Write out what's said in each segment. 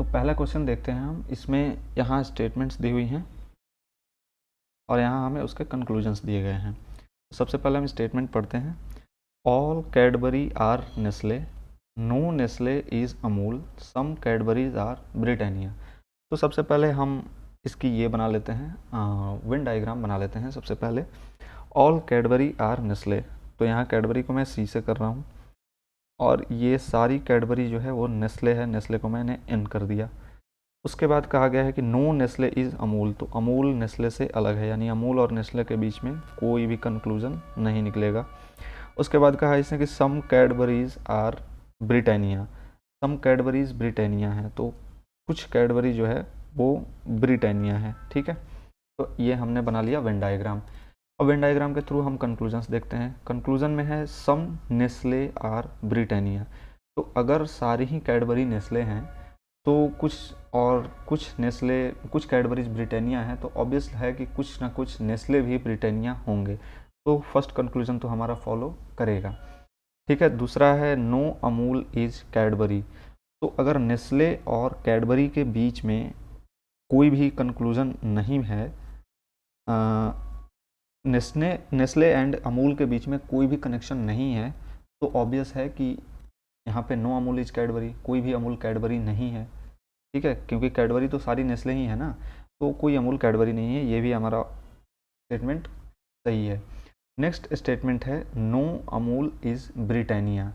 तो पहला क्वेश्चन देखते हैं हम। इसमें यहाँ स्टेटमेंट्स दी हुई हैं और यहाँ हमें उसके कंक्लूजन्स दिए गए हैं। सबसे पहले हम स्टेटमेंट पढ़ते हैं। All Cadbury are Nestle, no Nestle is Amul, some Cadburys are Britannia. तो सबसे पहले हम इसकी ये बना लेते हैं, वेन डायग्राम बना लेते हैं। सबसे पहले ऑल कैडबरी आर नेस्ले, तो यहाँ कैडबरी को मैं सी से कर रहा हूँ और ये सारी कैडबरी जो है वो नेस्ले है, नेस्ले को मैंने एन कर दिया। उसके बाद कहा गया है कि नो नेस्ले इज़ अमूल, तो अमूल नेस्ले से अलग है, यानी अमूल और नेस्ले के बीच में कोई भी कंक्लूजन नहीं निकलेगा। उसके बाद कहा इसने कि some Cadburys are Britannia, some Cadburys Britannia है, तो कुछ कैडबरी जो है वो ब्रिटानिया है। ठीक है, तो ये हमने बना लिया वेन डायग्राम। अब वेन डायग्राम के थ्रू हम कंक्लूजन्स देखते हैं। कंक्लूजन में है सम नेस्ले आर ब्रिटानिया, तो अगर सारी ही कैडबरी नेस्ले हैं तो कुछ नेस्ले, कुछ कैडबरीज ब्रिटानिया हैं, तो ऑब्वियस है कि कुछ ना कुछ नेस्ले भी ब्रिटानिया होंगे। तो फर्स्ट कंक्लूजन तो हमारा फॉलो करेगा। ठीक है, दूसरा है नो अमूल इज कैडबरी, तो अगर नेस्ले और कैडबरी के बीच में कोई भी कंक्लूजन नहीं है, नेस्ले एंड अमूल के बीच में कोई भी कनेक्शन नहीं है, तो ऑब्वियस है कि यहाँ पे नो अमूल इज कैडबरी, कोई भी अमूल कैडबरी नहीं है। ठीक है, क्योंकि कैडबरी तो सारी नेस्ले ही है ना, तो कोई अमूल कैडबरी नहीं है। ये भी हमारा स्टेटमेंट सही है। नेक्स्ट स्टेटमेंट है नो अमूल इज़ ब्रिटानिया,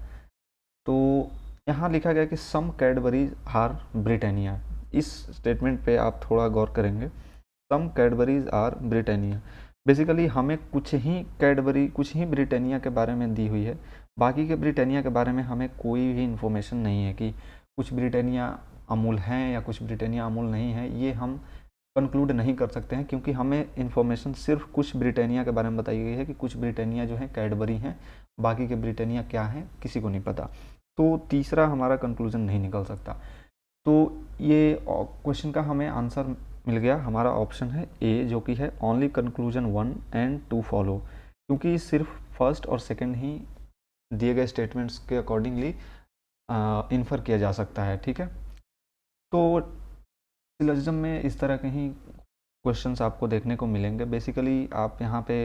तो यहाँ लिखा गया कि सम कैडबरीज आर ब्रिटानिया। इस स्टेटमेंट पे आप थोड़ा गौर करेंगे। सम कैडबरीज आर ब्रिटानिया, बेसिकली हमें कुछ ही ब्रिटानिया के बारे में दी हुई है, बाकी के ब्रिटानिया के बारे में हमें कोई भी इन्फॉर्मेशन नहीं है कि कुछ ब्रिटानिया अमूल हैं या कुछ ब्रिटानिया अमूल नहीं है। ये हम कंक्लूड नहीं कर सकते हैं, क्योंकि हमें इन्फॉर्मेशन सिर्फ कुछ ब्रिटानिया के बारे में बताई गई है कि कुछ ब्रिटानिया जो है कैडबरी हैं, बाकी के ब्रिटानिया क्या हैं किसी को नहीं पता। तो तीसरा हमारा कंक्लूजन नहीं निकल सकता। तो ये क्वेश्चन का हमें आंसर मिल गया, हमारा ऑप्शन है ए, जो कि है ओनली कंक्लूजन 1 एंड 2 फॉलो, क्योंकि सिर्फ फर्स्ट और सेकंड ही दिए गए स्टेटमेंट्स के अकॉर्डिंगली इन्फर किया जा सकता है। ठीक है, तो सिलोजिज्म में इस तरह के ही क्वेश्चंस आपको देखने को मिलेंगे। बेसिकली आप यहाँ पे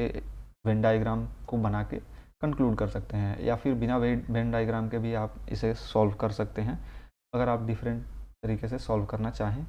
वेन डायग्राम को बना के कंक्लूड कर सकते हैं, या फिर बिना वेन डायग्राम के भी आप इसे सॉल्व कर सकते हैं, अगर आप डिफरेंट तरीके से सॉल्व करना चाहें